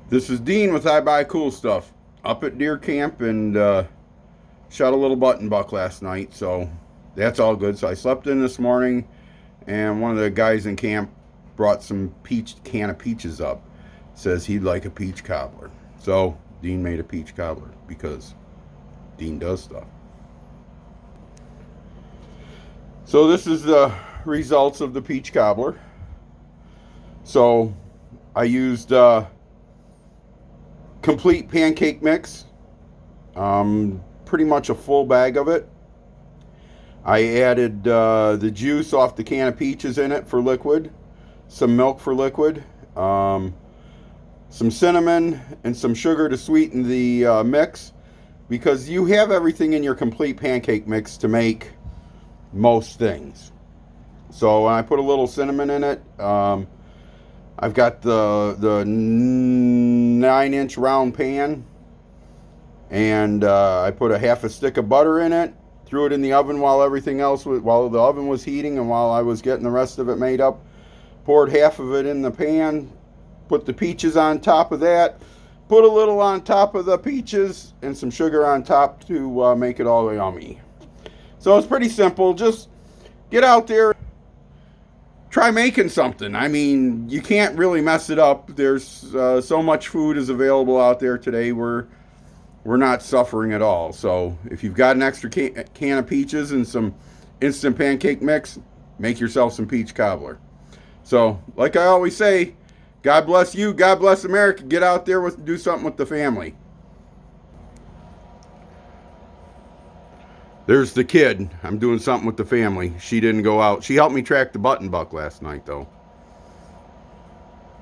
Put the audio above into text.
This is Dean with I Buy Cool Stuff. Up at deer camp and shot a little button buck last night, so that's all good. So I slept in this morning, and one of the guys in camp brought some can of peaches up. Says he'd like a peach cobbler. So Dean made a peach cobbler because Dean does stuff. So this is the results of the peach cobbler. So I used complete pancake mix, pretty much a full bag of it. I added the juice off the can of peaches in it for liquid, some milk for liquid, some cinnamon, and some sugar to sweeten the mix, because you have everything in your complete pancake mix to make most things. So I put a little cinnamon in it. I've got the 9-inch round pan, and I put a half a stick of butter in it. Threw it in the oven while the oven was heating, and while I was getting the rest of it made up. Poured half of it in the pan. Put the peaches on top of that. Put a little on top of the peaches and some sugar on top to make it all yummy. So it's pretty simple. Just get out there. Try making something. I mean, you can't really mess it up. There's so much food is available out there today. We're not suffering at all. So if you've got an extra can of peaches and some instant pancake mix, make yourself some peach cobbler. So, like I always say, God bless you, God bless America. Get out there do something with the family. There's the kid. I'm doing something with the family. She didn't go out. She helped me track the button buck last night, though.